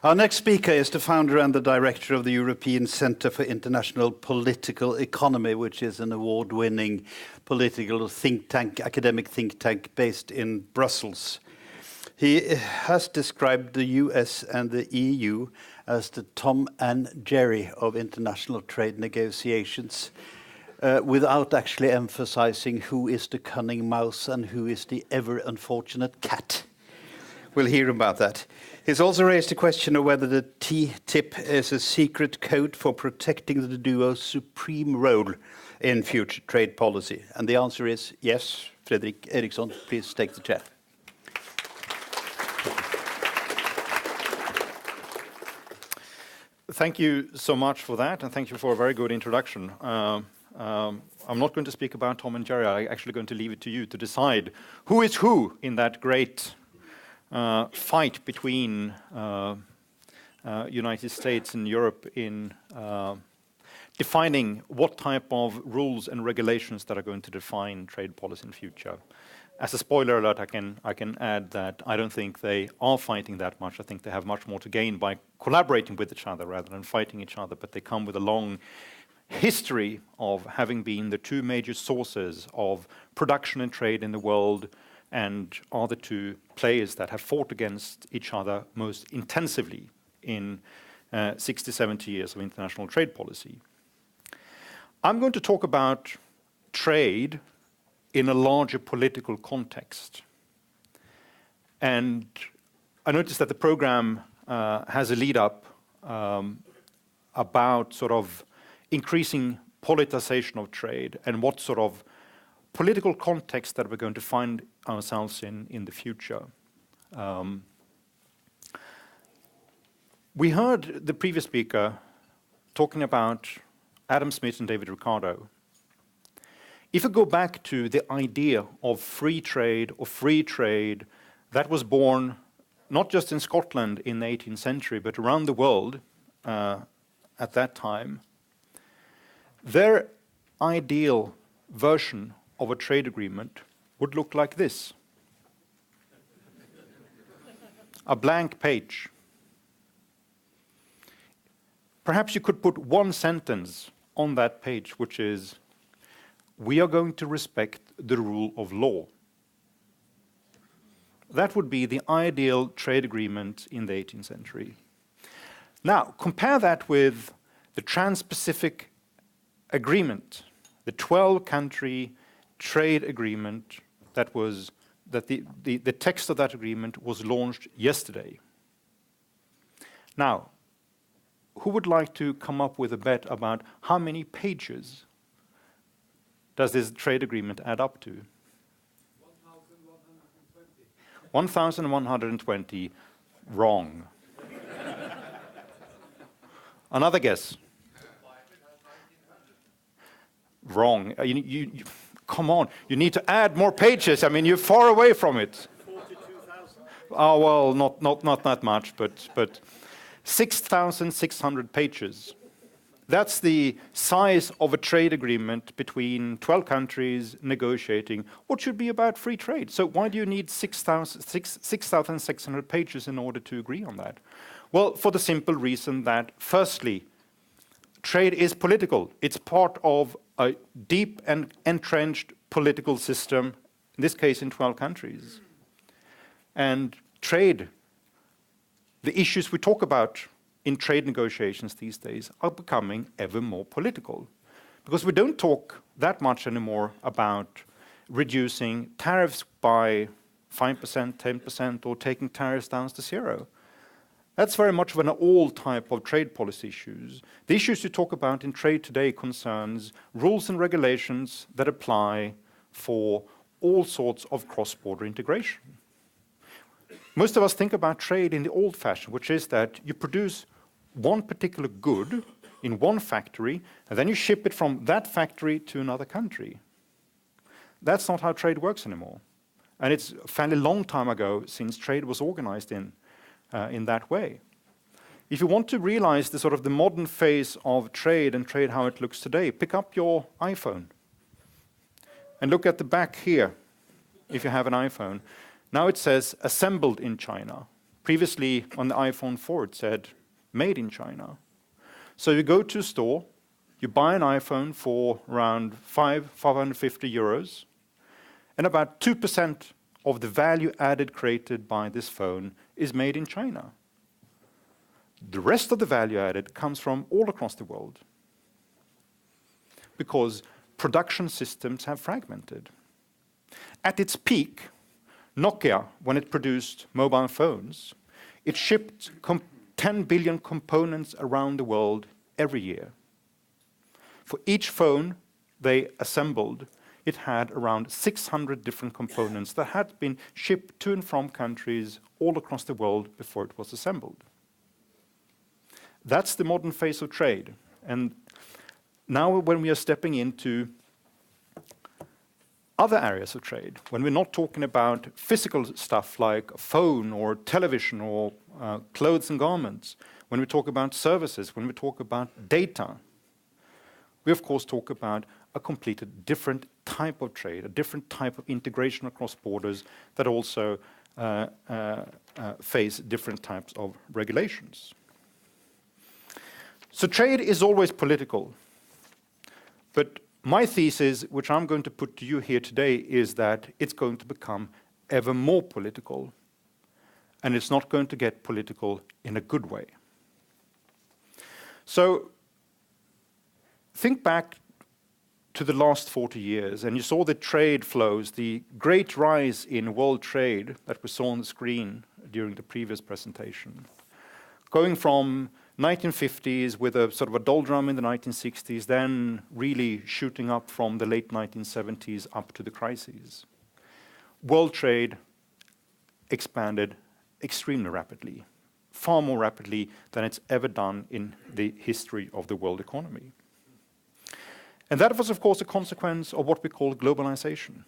Our next speaker is the founder and the director of the European Centre for International Political Economy, which is an award-winning political think tank, academic think tank based in Brussels. He has described the US and the EU as the Tom and Jerry of international trade negotiations, without actually emphasizing who is the cunning mouse and who is the ever unfortunate cat. We'll hear about that. He's also raised the question of whether the TTIP is a secret code for protecting the duo's supreme role in future trade policy. And the answer is yes. Fredrik Erixon, please take the chair. Thank you so much for that, and thank you for a very good introduction. I'm not going to speak about Tom and Jerry. I'm actually going to leave it to you to decide who is who in that great fight between United States and Europe in defining what type of rules and regulations that are going to define trade policy in future. As a spoiler alert, I can add that I don't think they are fighting that much. I think they have much more to gain by collaborating with each other rather than fighting each other, but they come with a long history of having been the two major sources of production and trade in the world, and are the two players that have fought against each other most intensively in 60, 70 years of international trade policy. I'm going to talk about trade in a larger political context. And I noticed that the program has a lead up about sort of increasing politicization of trade and what sort of political context that we're going to find ourselves in the future. We heard the previous speaker talking about Adam Smith and David Ricardo. If we go back to the idea of free trade or free trade that was born not just in Scotland in the 18th century, but around the world at that time, their ideal version of a trade agreement would look like this. A blank page. Perhaps you could put one sentence on that page, which is, we are going to respect the rule of law. That would be the ideal trade agreement in the 18th century. Now, compare that with the Trans-Pacific Agreement, the 12-country trade agreement that the text of that agreement was launched yesterday. Now, who would like to come up with a bet about how many pages does this trade agreement add up to? 1,120. Wrong. Another guess. Wrong. Come on, you need to add more pages. I mean, you're far away from it. 42,000. Oh, well, not that much, but 6,600 pages. That's the size of a trade agreement between 12 countries negotiating what should be about free trade. So why do you need 6,600 pages in order to agree on that? Well, for the simple reason that, firstly, trade is political. It's part of a deep and entrenched political system, in this case in 12 countries. And trade, the issues we talk about in trade negotiations these days are becoming ever more political. Because we don't talk that much anymore about reducing tariffs by 5%, 10%, or taking tariffs down to zero. That's very much of an old type of trade policy issues. The issues you talk about in trade today concerns rules and regulations that apply for all sorts of cross-border integration. Most of us think about trade in the old fashion, which is that you produce one particular good in one factory, and then you ship it from that factory to another country. That's not how trade works anymore. And it's a fairly long time ago since trade was organized in that way. If you want to realize the sort of the modern phase of trade and trade how it looks today, pick up your iPhone and look at the back here, if you have an iPhone. Now it says assembled in China. Previously, on the iPhone 4, it said, made in China. So you go to a store, you buy an iPhone for around 550 euros, and about 2% of the value added created by this phone is made in China. The rest of the value added comes from all across the world, because production systems have fragmented. At its peak, Nokia, when it produced mobile phones, it shipped 10 billion components around the world every year. For each phone they assembled, it had around 600 different components that had been shipped to and from countries all across the world before it was assembled. That's the modern phase of trade. And now when we are stepping into other areas of trade, when we're not talking about physical stuff like a phone or television or clothes and garments, when we talk about services, when we talk about data, we of course talk about a completely different type of trade, a different type of integration across borders that also face different types of regulations. So trade is always political, but my thesis, which I'm going to put to you here today, is that it's going to become ever more political, and it's not going to get political in a good way. So think back to the last 40 years, and you saw the trade flows, the great rise in world trade that we saw on the screen during the previous presentation. Going from 1950s with a sort of a doldrum in the 1960s, then really shooting up from the late 1970s up to the crises. World trade expanded extremely rapidly, far more rapidly than it's ever done in the history of the world economy. And that was, of course, a consequence of what we call globalization.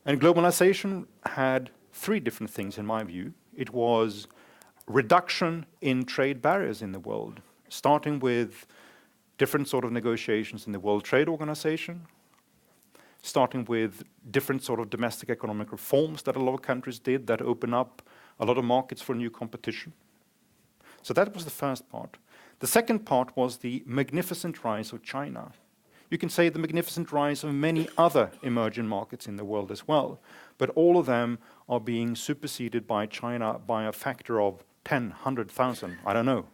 And globalization had three different things, in my view. It was reduction in trade barriers in the world, starting with different sort of negotiations in the World Trade Organization, starting with different sort of domestic economic reforms that a lot of countries did that open up a lot of markets for new competition. So that was the first part. The second part was the magnificent rise of China. You can say the magnificent rise of many other emerging markets in the world as well, but all of them are being superseded by China by a factor of 10, 100,000, I don't know.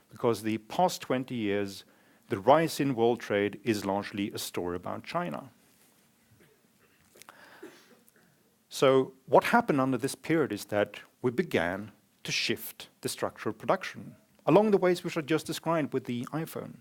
Because the past 20 years, the rise in world trade is largely a story about China. So what happened under this period is that we began to shift the structure of production along the ways which I just described with the iPhone.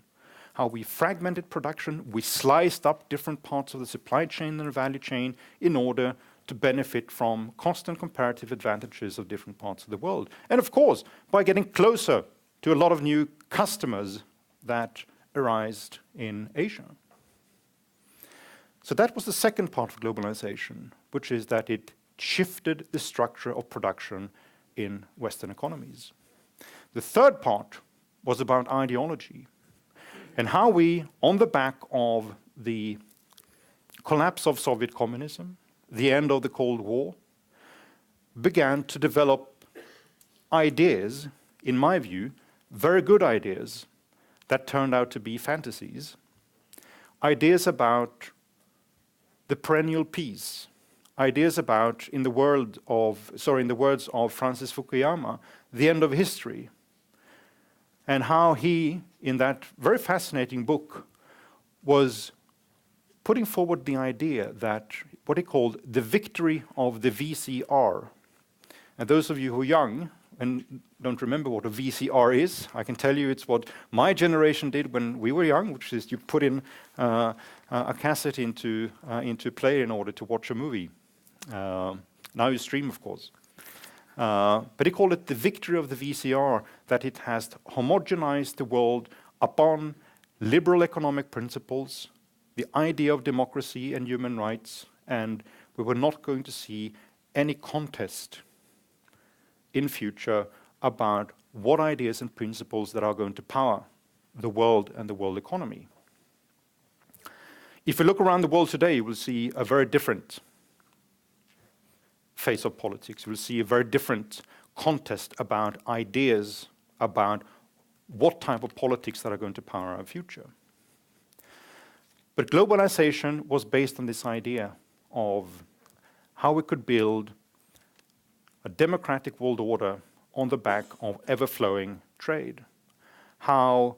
How we fragmented production, we sliced up different parts of the supply chain and the value chain in order to benefit from cost and comparative advantages of different parts of the world. And of course, by getting closer to a lot of new customers that arose in Asia. So that was the second part of globalization, which is that it shifted the structure of production in Western economies. The third part was about ideology and how we, on the back of the collapse of Soviet communism, the end of the Cold War, began to develop ideas, in my view, very good ideas that turned out to be fantasies. Ideas about the perennial peace. Ideas about, in the words of Francis Fukuyama, the end of history. And how he, in that very fascinating book, was putting forward the idea that what he called the victory of the VCR. And those of you who are young and don't remember what a VCR is, I can tell you it's what my generation did when we were young, which is you put in a cassette into player in order to watch a movie. Now you stream, of course. But he called it the victory of the VCR, that it has homogenized the world upon liberal economic principles, the idea of democracy and human rights, and we were not going to see any contest in future about what ideas and principles that are going to power the world and the world economy. If you look around the world today, you will see a very different phase of politics. We'll see a very different contest about ideas, about what type of politics that are going to power our future. But globalization was based on this idea of how we could build a democratic world order on the back of ever-flowing trade. How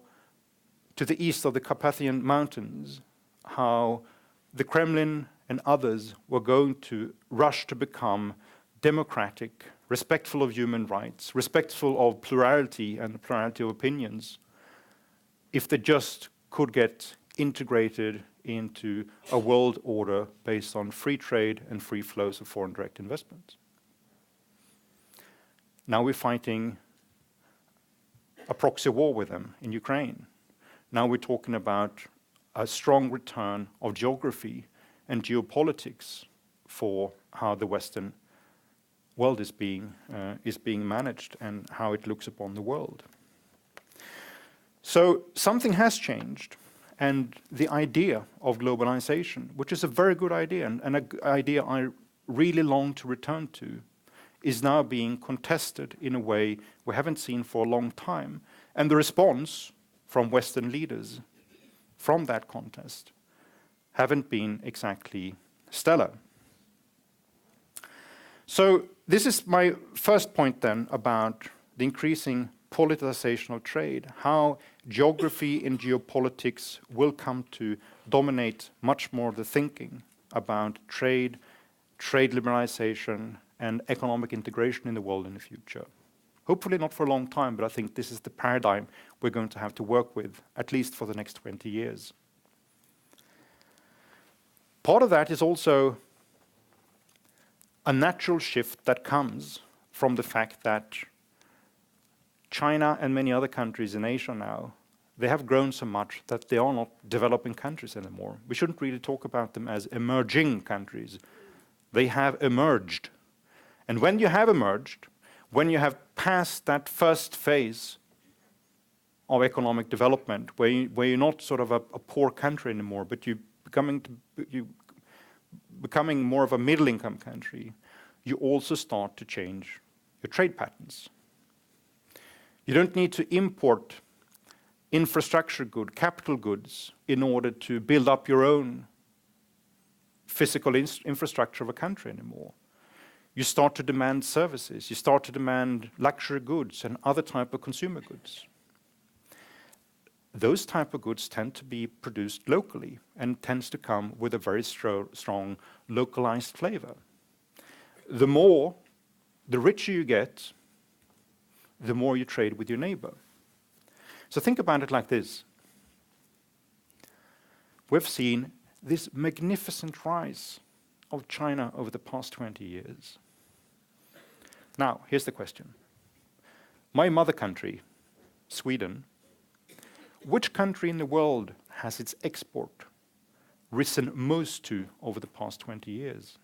to the east of the Carpathian Mountains, how the Kremlin and others were going to rush to become democratic, respectful of human rights, respectful of plurality and plurality of opinions, if they just could get integrated into a world order based on free trade and free flows of foreign direct investment. Now we're fighting a proxy war with them in Ukraine. Now we're talking about a strong return of geography and geopolitics for how the Western world is being managed and how it looks upon the world. So something has changed, and the idea of globalization, which is a very good idea and an idea I really long to return to, is now being contested in a way we haven't seen for a long time. And the response from Western leaders from that contest haven't been exactly stellar. So this is my first point then about the increasing politicization of trade, how geography and geopolitics will come to dominate much more of the thinking about trade, trade liberalization, and economic integration in the world in the future. Hopefully not for a long time, but I think this is the paradigm we're going to have to work with, at least for the next 20 years. Part of that is also a natural shift that comes from the fact that China and many other countries in Asia now, they have grown so much that they are not developing countries anymore. We shouldn't really talk about them as emerging countries. They have emerged. And when you have emerged, when you have passed that first phase of economic development, where you're not sort of a poor country anymore, but you're becoming more of a middle-income country, you also start to change your trade patterns. You don't need to import infrastructure goods, capital goods, in order to build up your own physical infrastructure of a country anymore. You start to demand services, you start to demand luxury goods and other type of consumer goods. Those type of goods tend to be produced locally and tends to come with a very strong localized flavor. The richer you get, the more you trade with your neighbor. So think about it like this. We've seen this magnificent rise of China over the past 20 years. Now, here's the question. My mother country, Sweden, which country in the world has its export risen most to over the past 20 years?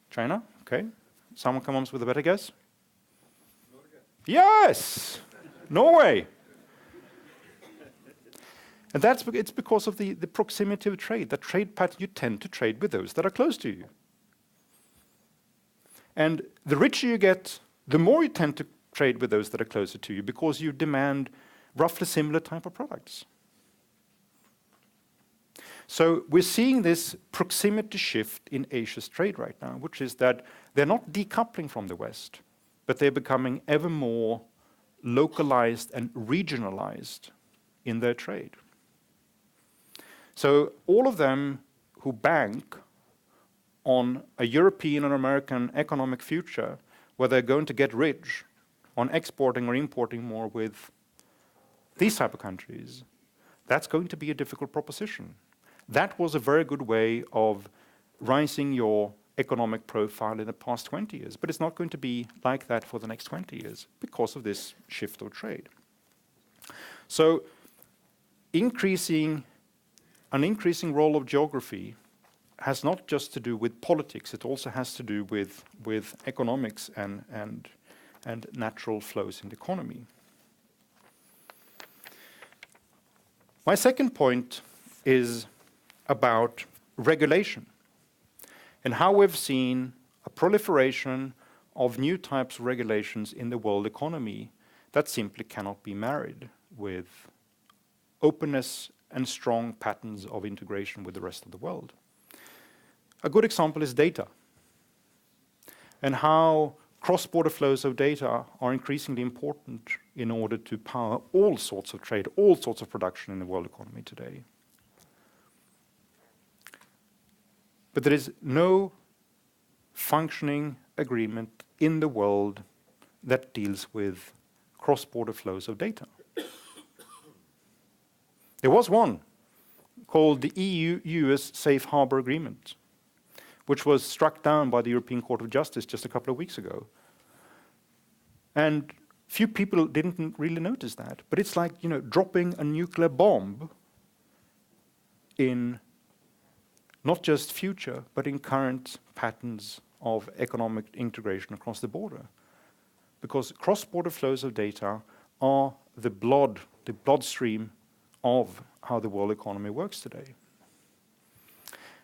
China? Okay. Someone come up with a better guess? Yes! Norway! And it's because of the proximity of trade. The trade pattern, you tend to trade with those that are close to you. And the richer you get, the more you tend to trade with those that are closer to you because you demand roughly similar type of products. So we're seeing this proximity shift in Asia's trade right now, which is that they're not decoupling from the West, but they're becoming ever more localized and regionalized in their trade. So all of them who bank on a European and American economic future where they're going to get rich on exporting or importing more with these type of countries, that's going to be a difficult proposition. That was a very good way of rising your economic profile in the past 20 years, but it's not going to be like that for the next 20 years because of this shift of trade. So an increasing role of geography has not just to do with politics, it also has to do with economics and natural flows in the economy. My second point is about regulation and how we've seen a proliferation of new types of regulations in the world economy that simply cannot be married with openness and strong patterns of integration with the rest of the world. A good example is data, and how cross-border flows of data are increasingly important in order to power all sorts of trade, all sorts of production in the world economy today. But there is no functioning agreement in the world that deals with cross-border flows of data. There was one called the EU-US Safe Harbor Agreement, which was struck down by the European Court of Justice just a couple of weeks ago. And few people didn't really notice that, but it's like, dropping a nuclear bomb in not just future, but in current patterns of economic integration across the border. Because cross-border flows of data are the bloodstream of how the world economy works today.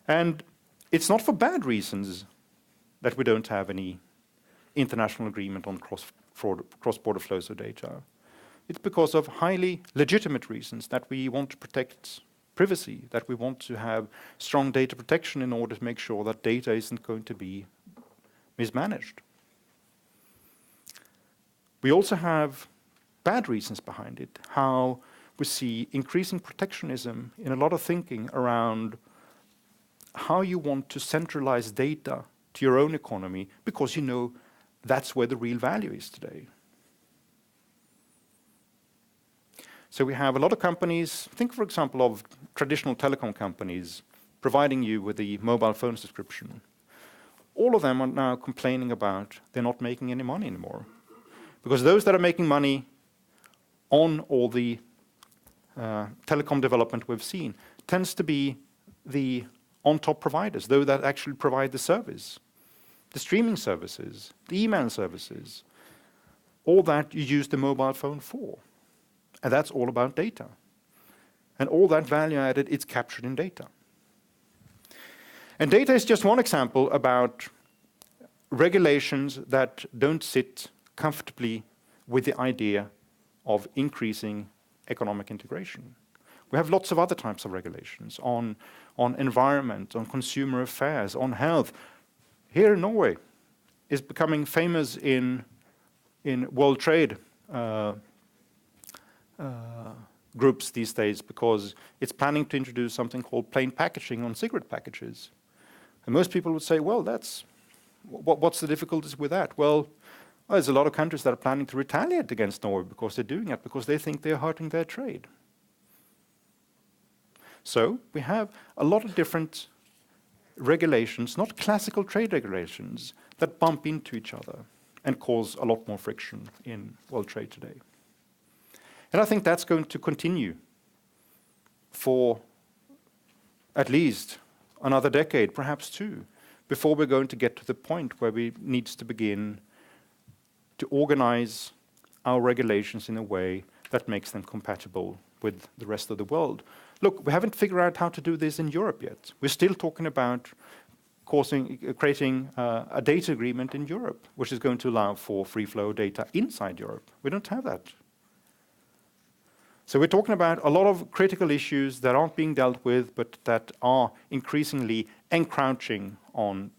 And it's not for bad reasons that we don't have any international agreement on cross-border flows of data. It's because of highly legitimate reasons, that we want to protect privacy, that we want to have strong data protection in order to make sure that data isn't going to be mismanaged. We also have bad reasons behind it, how we see increasing protectionism in a lot of thinking around how you want to centralize data to your own economy, because that's where the real value is today. So we have a lot of companies, think for example of traditional telecom companies providing you with the mobile phone subscription. All of them are now complaining about they're not making any money anymore. Because those that are making money on all the telecom development we've seen tends to be the on-top providers, those that actually provide the service, the streaming services, the email services, all that you use the mobile phone for. And that's all about data. And all that value added, it's captured in data. And data is just one example about regulations that don't sit comfortably with the idea of increasing economic integration. We have lots of other types of regulations on environment, on consumer affairs, on health. Here in Norway is becoming famous in world trade groups these days, because it's planning to introduce something called plain packaging on cigarette packages. And most people would say, well, what's the difficulties with that? Well, there's a lot of countries that are planning to retaliate against Norway because they're doing it, because they think they're hurting their trade. So we have a lot of different regulations, not classical trade regulations, that bump into each other and cause a lot more friction in world trade today. And I think that's going to continue for at least another decade, perhaps two, before we're going to get to the point where we need to begin to organize our regulations in a way that makes them compatible with the rest of the world. Look, we haven't figured out how to do this in Europe yet. We're still talking about creating a data agreement in Europe, which is going to allow for free flow of data inside Europe. We don't have that. So we're talking about a lot of critical issues that aren't being dealt with, but that are increasingly encroaching on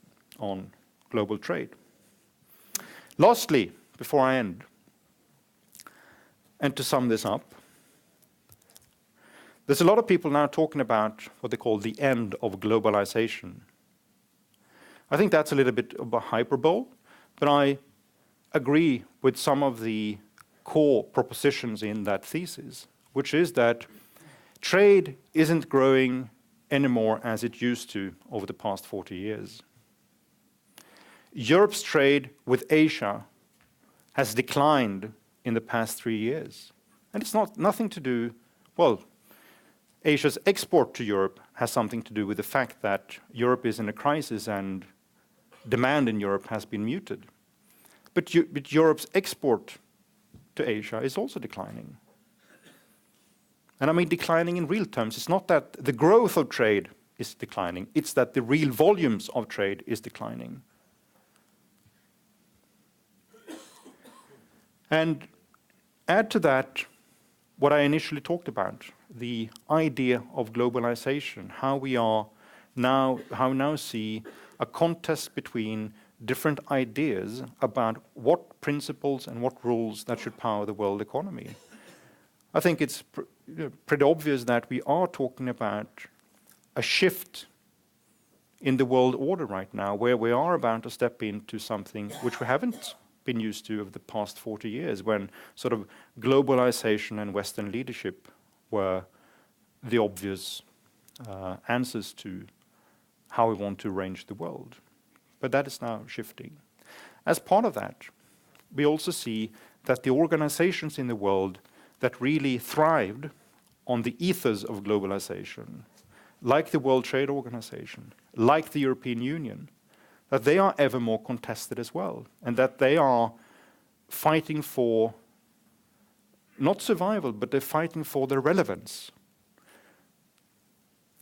global trade. Lastly, before I end, and to sum this up, there's a lot of people now talking about what they call the end of globalization. I think that's a little bit of a hyperbole, but I agree with some of the core propositions in that thesis, which is that trade isn't growing anymore as it used to over the past 40 years. Europe's trade with Asia has declined in the past 3 years. And it's nothing to do, well, Asia's export to Europe has something to do with the fact that Europe is in a crisis and demand in Europe has been muted. But Europe's export to Asia is also declining. And I mean declining in real terms. It's not that the growth of trade is declining. It's that the real volumes of trade is declining. And add to that what I initially talked about, the idea of globalization, how we now see a contest between different ideas about what principles and what rules that should power the world economy. I think it's pretty obvious that we are talking about a shift in the world order right now, where we are about to step into something which we haven't been used to over the past 40 years, when sort of globalization and Western leadership were the obvious answers to how we want to arrange the world. But that is now shifting. As part of that, we also see that the organizations in the world that really thrived on the ethos of globalization, like the World Trade Organization, like the European Union, that they are ever more contested as well, and that they are fighting for not survival, but they're fighting for their relevance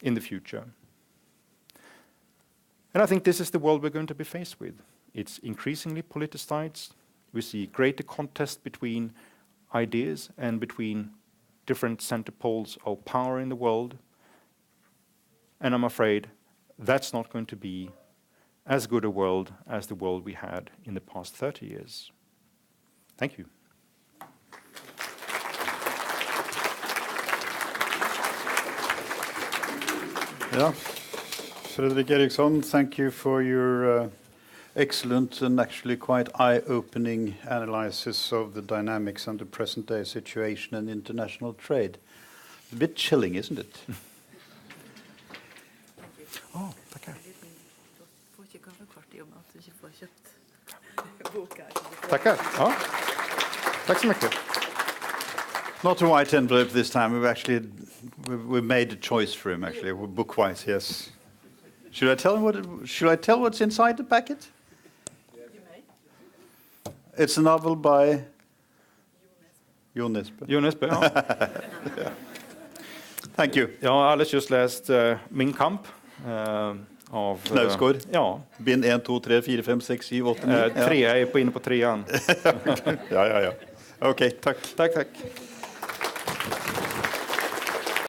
in the future. And I think this is the world we're going to be faced with. It's increasingly politicized. We see greater contest between ideas and between different center poles of power in the world. And I'm afraid that's not going to be as good a world as the world we had in the past 30 years. Thank you. Yeah. Fredrik Erixon, thank you for your excellent and actually quite eye-opening analysis of the dynamics and the present-day situation in international trade. A bit chilling, isn't it? Oh, tackar. Tackar. Ja. Tack så mycket. Not a white envelope this time. We've made a choice for him actually, book-wise. Yes. Should I tell him should I tell what's inside the packet? You may. It's a novel by Jo Nesbø. Jo Nesbø, ja. Yeah. Thank you. Jag har alldeles just läst Min kamp av Knausgård. Ja. Bind 1, 2, 3, 4, 5, 6, 7, 8, 9. Trea är inne på trean. Ja. Okej, tack. Tack.